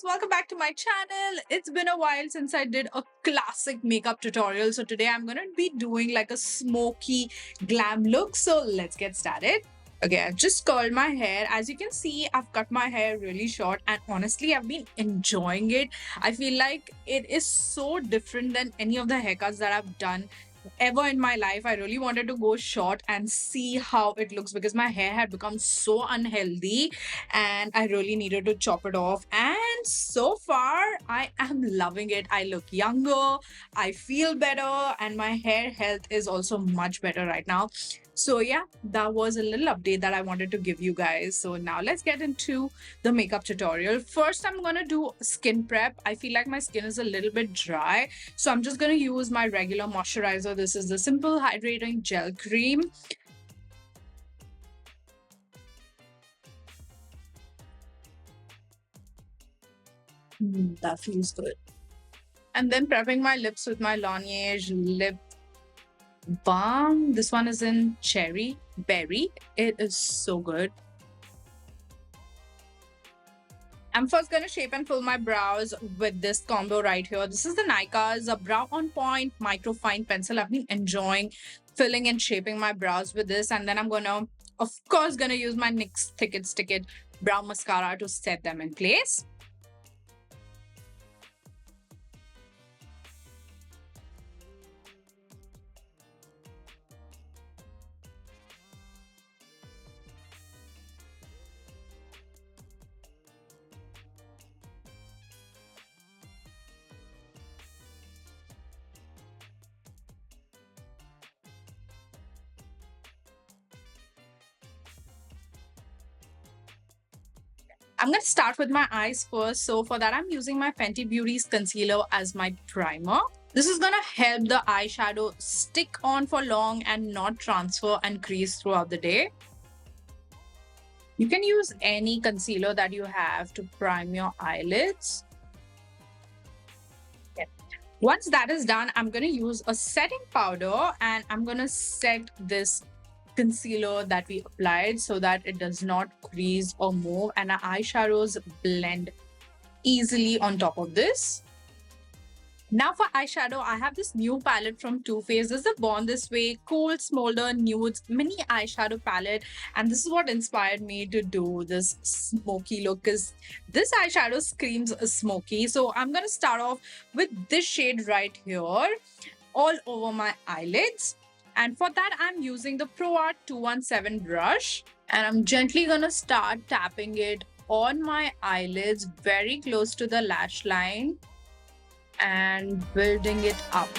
welcome back to my channel. It's been a while since I did a classic makeup tutorial. So today I'm gonna be doing like a smoky glam look. So let's get started. Okay, I've just curled my hair. As you can see, I've cut my hair really short and honestly, I've been enjoying it. I feel like it is so different than any of the haircuts that I've done ever in my life. I really wanted to go short and see how it looks because my hair had become so unhealthy and I really needed to chop it off. And so far, I am loving it. I look younger, I feel better, and my hair health is also much better right now. So, yeah, that was a little update that I wanted to give you guys. So, now let's get into the makeup tutorial. First, I'm gonna do skin prep. I feel like my skin is a little bit dry, so I'm just going to use my regular moisturizer. This is the Simple Hydrating Gel Cream. That feels good. And then prepping my lips with my Laneige lip balm. This one is in cherry berry. It is so good. I'm first going to shape and fill my brows with this combo right here. This is the Nykaa's Brow On Point Micro Fine Pencil. I've been enjoying filling and shaping my brows with this. And then I'm going to, of course, use my NYX Thick It Stick It Brow Mascara to set them in place. I'm going to start with my eyes first. So for that, I'm using my Fenty Beauty's concealer as my primer. This is going to help the eyeshadow stick on for long and not transfer and crease throughout the day. You can use any concealer that you have to prime your eyelids. Once that is done, I'm going to use a setting powder and I'm going to set this concealer that we applied so that it does not crease or move and our eyeshadows blend easily on top of this. Now for eyeshadow, I have this new palette from Too Faced. This is a Born This Way Cool Smolder Nudes mini eyeshadow palette, and this is what inspired me to do this smoky look because this eyeshadow screams smoky. So I'm going to start off with this shade right here all over my eyelids. And for that, I'm using the Pro Art 217 brush. And I'm gently going to start tapping it on my eyelids very close to the lash line and building it up.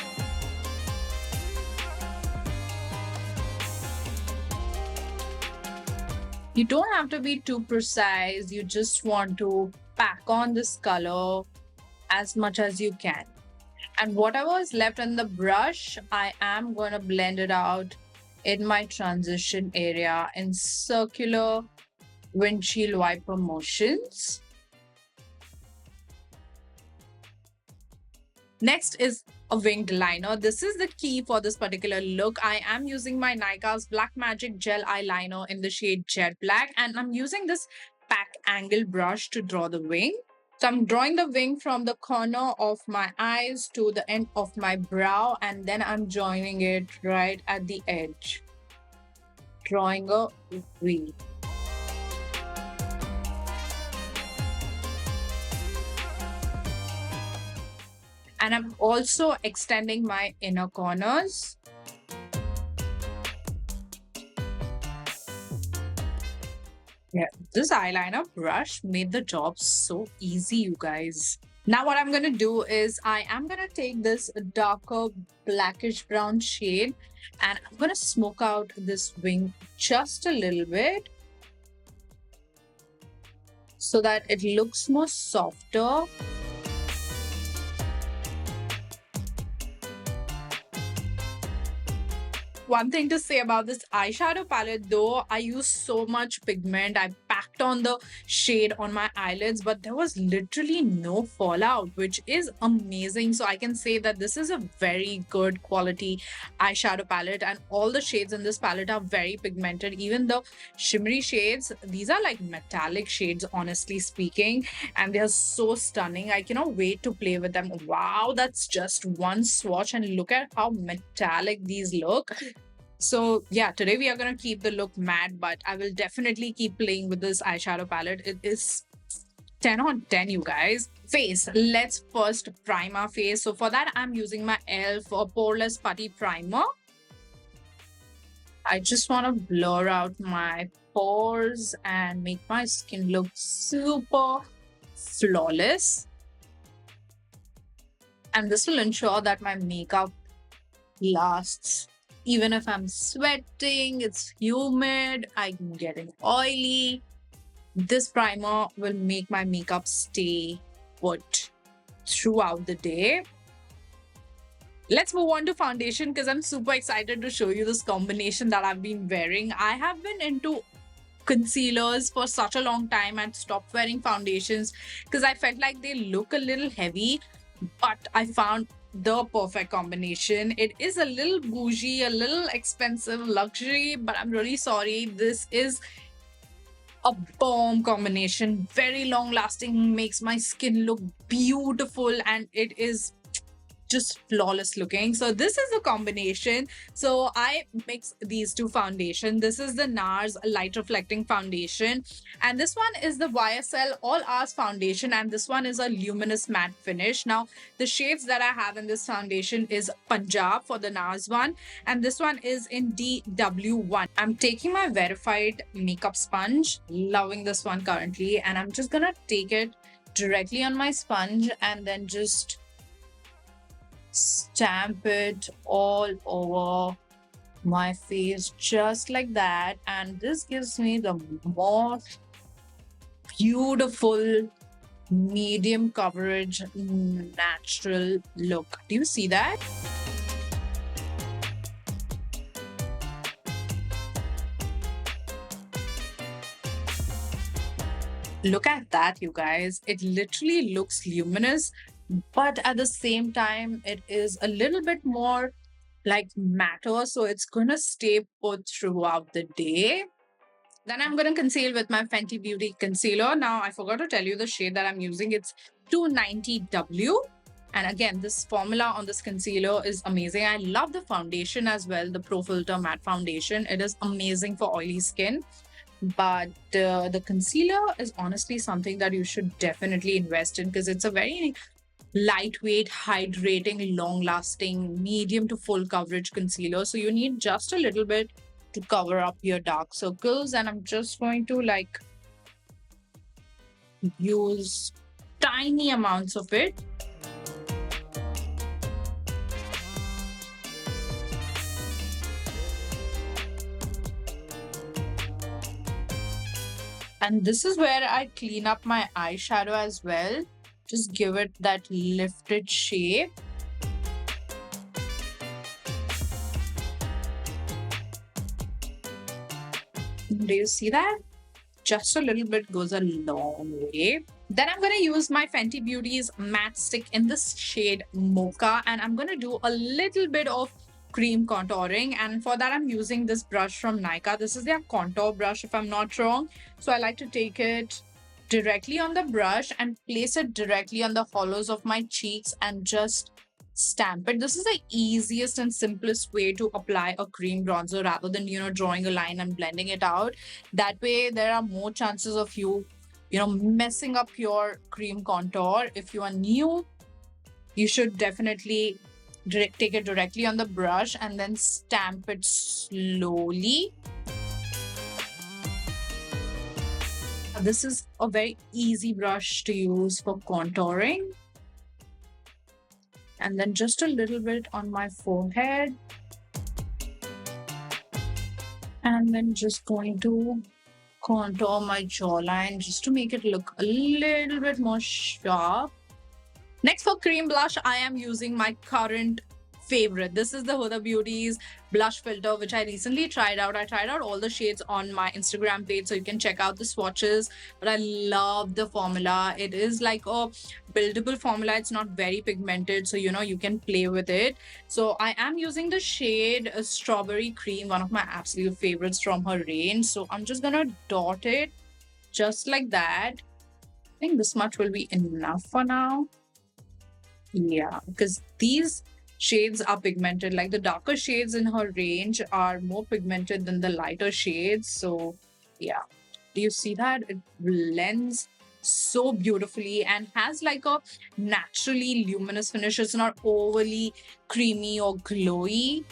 You don't have to be too precise. You just want to pack on this color as much as you can. And whatever is left on the brush, I am going to blend it out in my transition area in circular windshield wiper motions. Next is a winged liner. This is the key for this particular look. I am using my Nykaa's Black Magic Gel Eyeliner in the shade Jet Black. And I'm using this pack angle brush to draw the wing. So I'm drawing the wing from the corner of my eyes to the end of my brow, and then I'm joining it right at the edge, drawing a V. And I'm also extending my inner corners. Yeah, this eyeliner brush made the job so easy, you guys. Now what I'm going to do is I am going to take this darker blackish brown shade and I'm going to smoke out this wing just a little bit so that it looks more softer. One thing to say about this eyeshadow palette though, I used so much pigment. I packed on the shade on my eyelids, but there was literally no fallout, which is amazing. So I can say that this is a very good quality eyeshadow palette, and all the shades in this palette are very pigmented. Even the shimmery shades, these are like metallic shades, honestly speaking, and they are so stunning. I cannot wait to play with them. Wow, that's just one swatch, and look at how metallic these look. So yeah, today we are going to keep the look matte, but I will definitely keep playing with this eyeshadow palette. It is 10 on 10, you guys. Face. Let's first prime our face. So for that, I'm using my e.l.f. Poreless Putty Primer. I just want to blur out my pores and make my skin look super flawless. And this will ensure that my makeup lasts. Even if I'm sweating, it's humid, I'm getting oily, this primer will make my makeup stay put throughout the day. Let's move on to foundation because I'm super excited to show you this combination that I've been wearing. I have been into concealers for such a long time and stopped wearing foundations because I felt like they look a little heavy, but I found the perfect combination. It is a little bougie, a little expensive luxury, but I'm really sorry. This is a bomb combination, very long lasting, makes my skin look beautiful, and it is just flawless looking. So this is a combination. So I mix these two foundation. This is the Nars light reflecting foundation, and this one is the YSL All Hours foundation, and this one is a luminous matte finish. Now the shades that I have in this foundation is Punjab for the Nars one, and this one is in DW1. I'm taking my verified makeup sponge, loving this one currently, and I'm just gonna take it directly on my sponge and then just stamp it all over my face just like that, and this gives me the most beautiful medium coverage natural look. Do you see that? Look at that, you guys. It literally looks luminous, but at the same time it is a little bit more like matter, so it's gonna stay put throughout the day. Then I'm gonna conceal with my Fenty Beauty concealer. Now I forgot to tell you the shade that I'm using. It's 290W, and again, this formula on this concealer is amazing. I love the foundation as well, the Pro Filter matte foundation. It is amazing for oily skin, but the concealer is honestly something that you should definitely invest in because it's a very lightweight, hydrating, long-lasting, medium to full coverage concealer. So you need just a little bit to cover up your dark circles, and I'm just going to like use tiny amounts of it. And this is where I clean up my eyeshadow as well. Just give it that lifted shape. Do you see that? Just a little bit goes a long way. Then I'm going to use my Fenty Beauty's matte stick in this shade Mocha, and I'm going to do a little bit of cream contouring, and for that I'm using this brush from Nykaa. This is their contour brush if I'm not wrong. So I like to take it directly on the brush and place it directly on the hollows of my cheeks and just stamp it. This is the easiest and simplest way to apply a cream bronzer rather than, drawing a line and blending it out. That way there are more chances of you messing up your cream contour. If you are new, you should definitely take it directly on the brush and then stamp it slowly. This is a very easy brush to use for contouring. And then just a little bit on my forehead. And then just going to contour my jawline just to make it look a little bit more sharp. Next, for cream blush, I am using my current favorite. This is the Huda Beauty's blush filter, which I recently tried out. I tried out all the shades on my Instagram page, so you can check out the swatches. But I love the formula. It is like a buildable formula. It's not very pigmented, so you can play with it. So I am using the shade Strawberry Cream, one of my absolute favorites from her range. So I'm just gonna dot it just like that. I think this much will be enough for now. Yeah, because these shades are pigmented. Like the darker shades in her range are more pigmented than the lighter shades. So yeah, do you see that? It blends so beautifully and has like a naturally luminous finish. It's not overly creamy or glowy.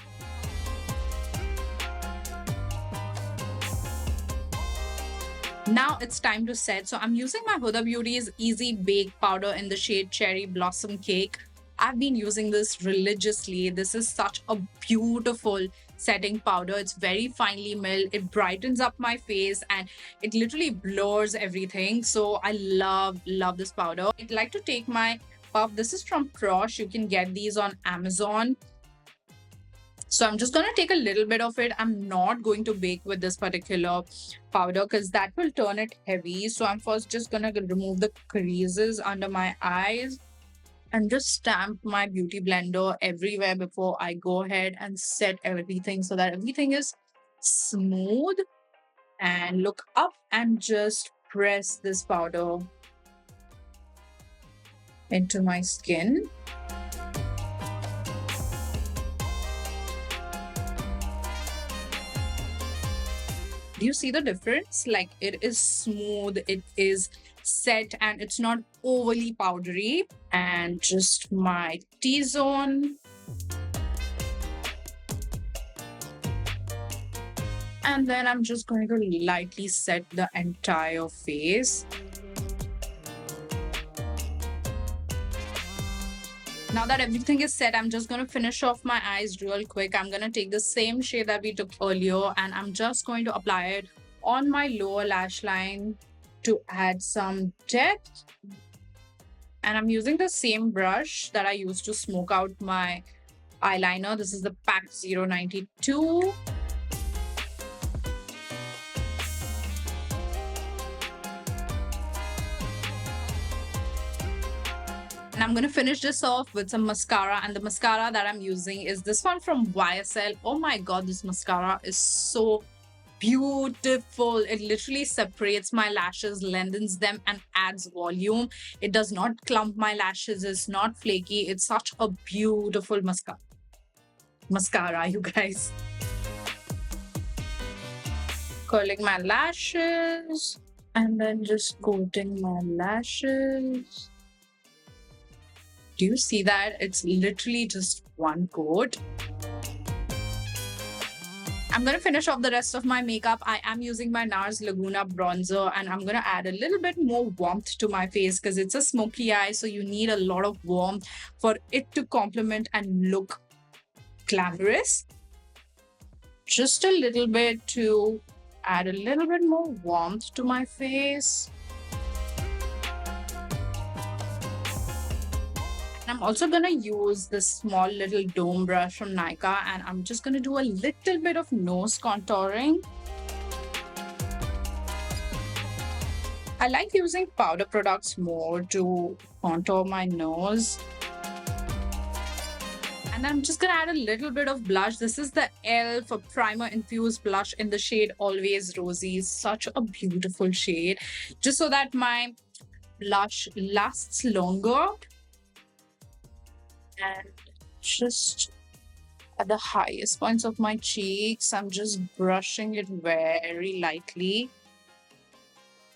Now it's time to set. So I'm using my Huda Beauty's Easy Bake Powder in the shade Cherry Blossom Cake. I've been using this religiously. This is such a beautiful setting powder. It's very finely milled. It brightens up my face and it literally blurs everything. So I love this powder. I'd like to take my puff. This is from Prosh. You can get these on Amazon. So I'm just going to take a little bit of it. I'm not going to bake with this particular powder because that will turn it heavy. So I'm first just going to remove the creases under my eyes and just stamp my beauty blender everywhere before I go ahead and set everything so that everything is smooth. And look up and just press this powder into my skin. Do you see the difference? Like it is smooth, it is set, and it's not overly powdery. And just my T-zone. And then I'm just going to lightly set the entire face. Now that everything is set, I'm just going to finish off my eyes real quick. I'm going to take the same shade that we took earlier and I'm just going to apply it on my lower lash line to add some depth. And I'm using the same brush that I used to smoke out my eyeliner. This is the PAC 092. And I'm going to finish this off with some mascara. And the mascara that I'm using is this one from YSL. Oh my god, this mascara is so beautiful. It literally separates my lashes, lengthens them, and adds volume. It does not clump my lashes. It's not flaky. It's such a beautiful mascara, you guys. Curling my lashes and then just coating my lashes. Do you see that? It's literally just one coat. I'm going to finish off the rest of my makeup. I am using my Nars Laguna bronzer and I'm going to add a little bit more warmth to my face because it's a smoky eye. So you need a lot of warmth for it to complement and look glamorous. Just a little bit to add a little bit more warmth to my face. I'm also going to use this small little dome brush from Nykaa and I'm just going to do a little bit of nose contouring. I like using powder products more to contour my nose. And I'm just going to add a little bit of blush. This is the e.l.f. Primer-Infused blush in the shade Always Rosy. Such a beautiful shade. Just so that my blush lasts longer. And just at the highest points of my cheeks, I'm just brushing it very lightly.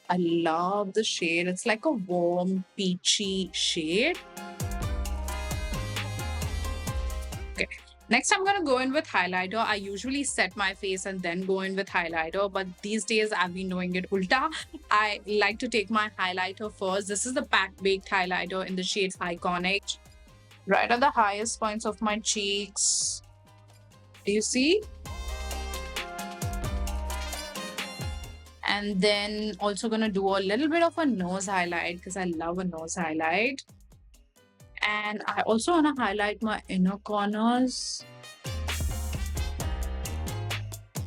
I love the shade. It's like a warm, peachy shade. Okay. Next, I'm going to go in with highlighter. I usually set my face and then go in with highlighter. But these days, I've been doing it ulta. I like to take my highlighter first. This is the PAC Baked highlighter in the shade Iconic. Right at the highest points of my cheeks. Do you see? And then also going to do a little bit of a nose highlight because I love a nose highlight. And I also want to highlight my inner corners.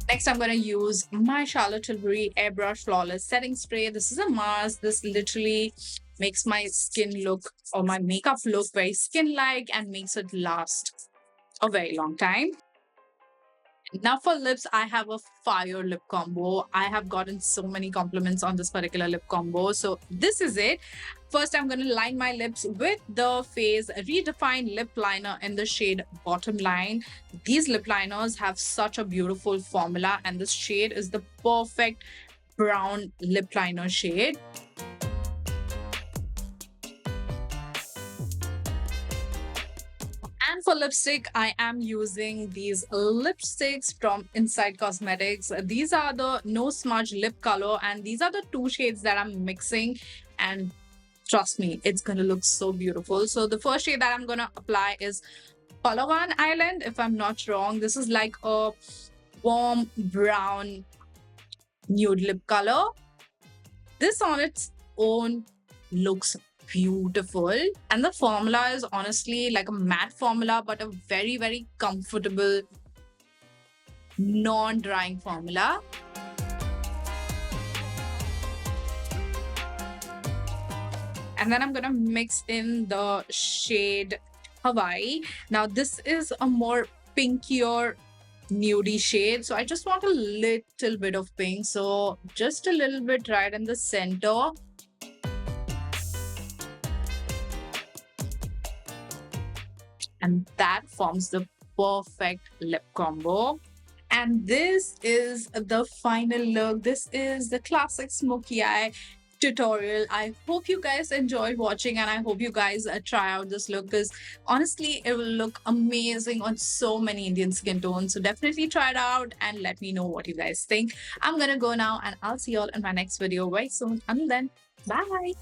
Next, I'm going to use my Charlotte Tilbury Airbrush Flawless Setting Spray. This is a mask. This literally makes my skin look, or my makeup look, very skin-like and makes it last a very long time. Now for lips, I have a fire lip combo. I have gotten so many compliments on this particular lip combo. So this is it. First, I'm going to line my lips with the Phase Redefined Lip Liner in the shade Bottomline. These lip liners have such a beautiful formula, and this shade is the perfect brown lip liner shade. And for lipstick, I am using these lipsticks from Inside Cosmetics. These are the No Smudge Lip Color, and these are the two shades that I'm mixing. And trust me, it's going to look so beautiful. So the first shade that I'm going to apply is Palawan Island, if I'm not wrong. This is like a warm brown nude lip color. This on its own looks beautiful, and the formula is honestly like a matte formula, but a very, very comfortable non-drying formula. And then I'm gonna mix in the shade Hawaii. Now this is a more pinkier nudie shade, so I just want a little bit of pink, so just a little bit right in the center. And that forms the perfect lip combo. And this is the final look. This is the classic smoky eye tutorial. I hope you guys enjoyed watching, and I hope you guys try out this look, because honestly it will look amazing on so many Indian skin tones. So definitely try it out and let me know what you guys think. I'm gonna go now, and I'll see you all in my next video very soon. Until then, bye.